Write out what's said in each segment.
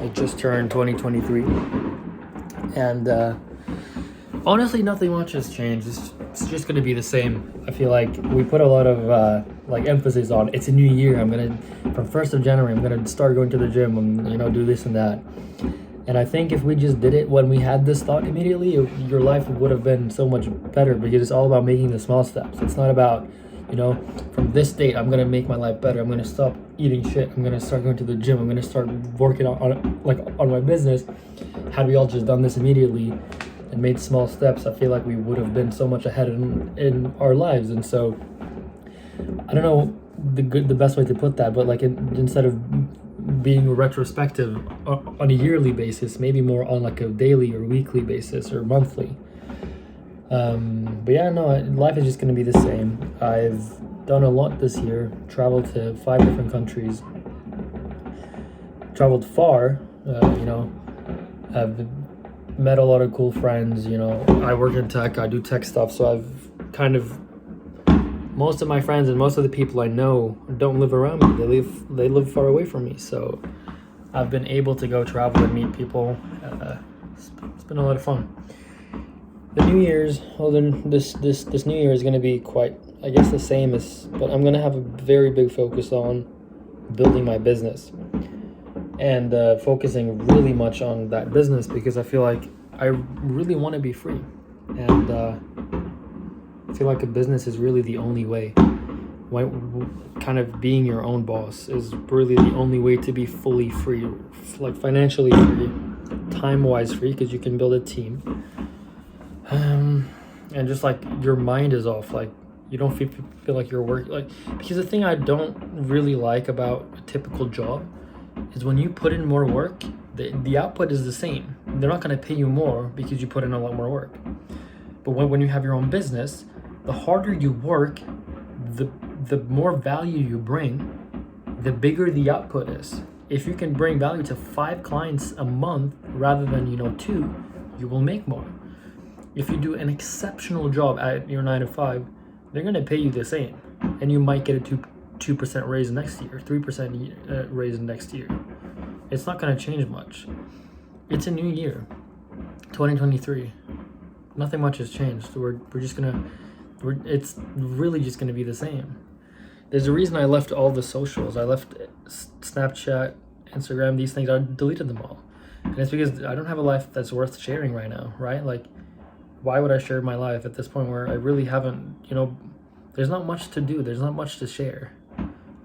It just turned 2023, and honestly, nothing much has changed. It's just gonna be the same. I feel like we put a lot of like emphasis on it's a new year. I'm gonna from 1st of January. I'm gonna start going to the gym and do this and that. And I think if we just did it when we had this thought immediately, your life would have been so much better because it's all about making the small steps. It's not about from this date I'm gonna make my life better. I'm gonna stop eating shit. I'm gonna start going to the gym. I'm gonna start working on my business. Had we all just done this immediately and made small steps, I feel like we would have been so much ahead in our lives. And so I don't know the best way to put that, but instead of being retrospective on a yearly basis, maybe more on like a daily or weekly basis or monthly. But yeah, no, life is just going to be the same. I've done a lot this year, traveled to 5 different countries, traveled far, I've met a lot of cool friends. I work in tech, I do tech stuff, so I've kind of, most of my friends and most of the people I know don't live around me. They live far away from me, so I've been able to go travel and meet people. It's been a lot of fun. The New Year's, this New Year is going to be quite, I guess, the same but I'm going to have a very big focus on building my business and focusing really much on that business because I feel like I really want to be free, and I feel like a business is really the only way. Kind of being your own boss is really the only way to be fully free, like financially free, time-wise free, because you can build a team. And just like your mind is off, like you don't feel like you're working. Because the thing I don't really like about a typical job is when you put in more work, the output is the same. They're not going to pay you more because you put in a lot more work. But when you have your own business, the harder you work, the more value you bring, the bigger the output is. If you can bring value to 5 clients a month rather than 2, you will make more. If you do an exceptional job at your 9 to 5, they're going to pay you the same, and you might get a 2% raise next year, 3% raise next year. It's not going to change much. It's a new year, 2023. Nothing much has changed. It's really just gonna be the same. There's a reason I left all the socials. I left Snapchat, Instagram, these things. I deleted them all, and it's because I don't have a life that's worth sharing right now, right? Like, why would I share my life at this point where I really haven't? There's not much to do. There's not much to share.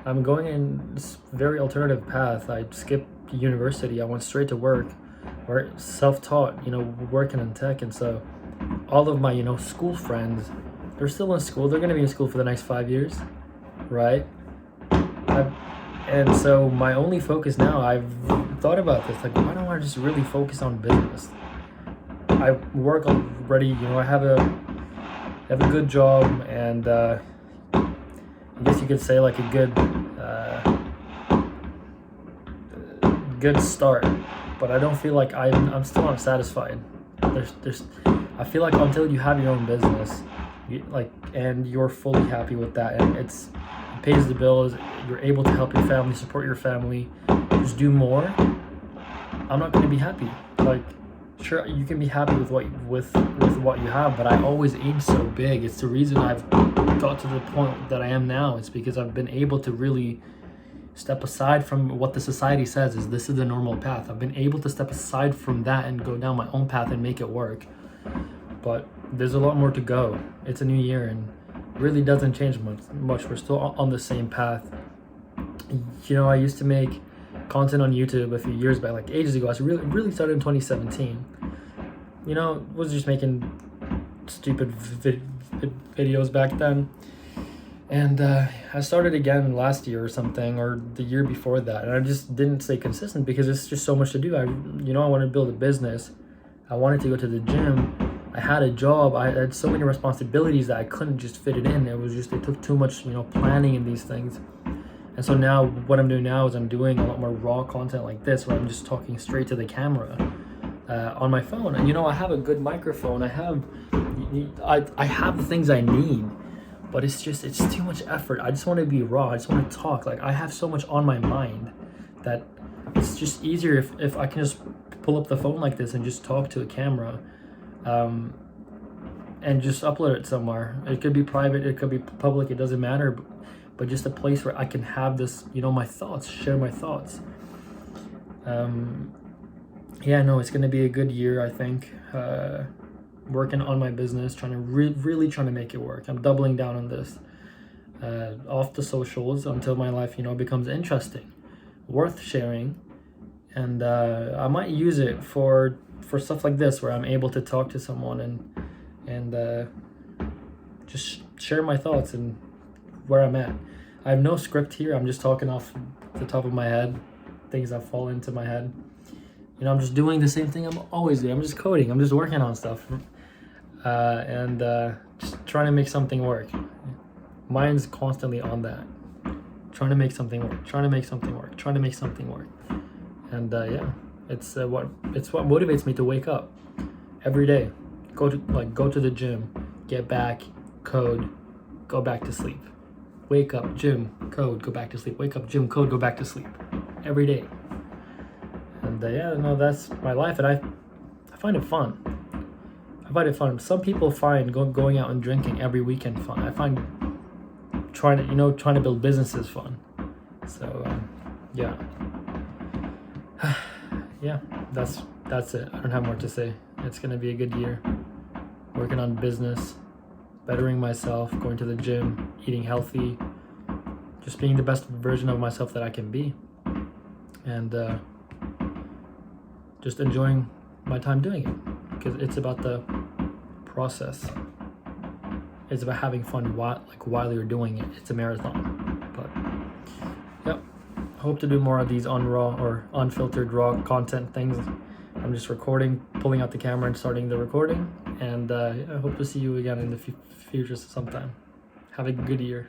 I'm going in this very alternative path. I skipped university. I went straight to work, self-taught. Working in tech, and so all of my school friends, they're still in school. They're going to be in school for the next 5 years, right? And so my only focus now, I've thought about this, like, why don't I just really focus on business? I work already, I have a good job, and I guess you could say like a good start, but I don't feel like I'm still not satisfied. I feel like until you have your own business, and you're fully happy with that, and it pays the bills, you're able to help your family, support your family, just do more, I'm not going to be happy. Like, sure, you can be happy with what you have, but I always aim so big. It's the reason I've got to the point that I am now. It's because I've been able to really step aside from what the society says is this is the normal path. I've been able to step aside from that and go down my own path and make it work. But there's a lot more to go. It's a new year, and really doesn't change much. We're still on the same path. I used to make content on YouTube a few years back, like ages ago. I really started in 2017. Was just making stupid videos back then. And I started again last year or something, or the year before that, and I just didn't stay consistent because it's just so much to do. I wanted to build a business. I wanted to go to the gym. I had a job. I had so many responsibilities that I couldn't just fit it in. It took too much, planning in these things. And so now what I'm doing now is I'm doing a lot more raw content like this, where I'm just talking straight to the camera on my phone. And I have a good microphone. I have the things I need, but it's too much effort. I just want to be raw. I just want to talk. Like, I have so much on my mind that it's just easier if I can just pull up the phone like this and just talk to a camera, and just upload it somewhere. It could be private, it could be public, it doesn't matter, but just a place where I can have this, my thoughts, share my thoughts. Yeah, no, it's gonna be a good year, I think. Working on my business, trying to really trying to make it work. I'm doubling down on this. Off the socials until my life, becomes interesting, worth sharing, and I might use it for stuff like this, where I'm able to talk to someone and just share my thoughts and where I'm at. I have no script here. I'm just talking off the top of my head, things that fall into my head. I'm just doing the same thing I'm always doing. I'm just coding. I'm just working on stuff, and just trying to make something work. Mine's constantly on that, trying to make something work, trying to make something work, trying to make something work. And yeah, it's what motivates me to wake up every day, go to the gym, get back, code, go back to sleep, wake up, gym, code, go back to sleep, wake up, gym, code, go back to sleep, every day. And yeah, no, that's my life, and I find it fun. I find it fun. Some people find going out and drinking every weekend fun. I find trying to build businesses fun. So yeah. Yeah, that's it. I don't have more to say. It's gonna be a good year. Working on business, bettering myself, going to the gym, eating healthy, just being the best version of myself that I can be, and just enjoying my time doing it, because it's about the process. It's about having fun while you're doing it. It's a marathon. But yep, I hope to do more of these unfiltered raw content things. I'm just recording, pulling out the camera and starting the recording, and I hope to see you again in the future sometime. Have a good year.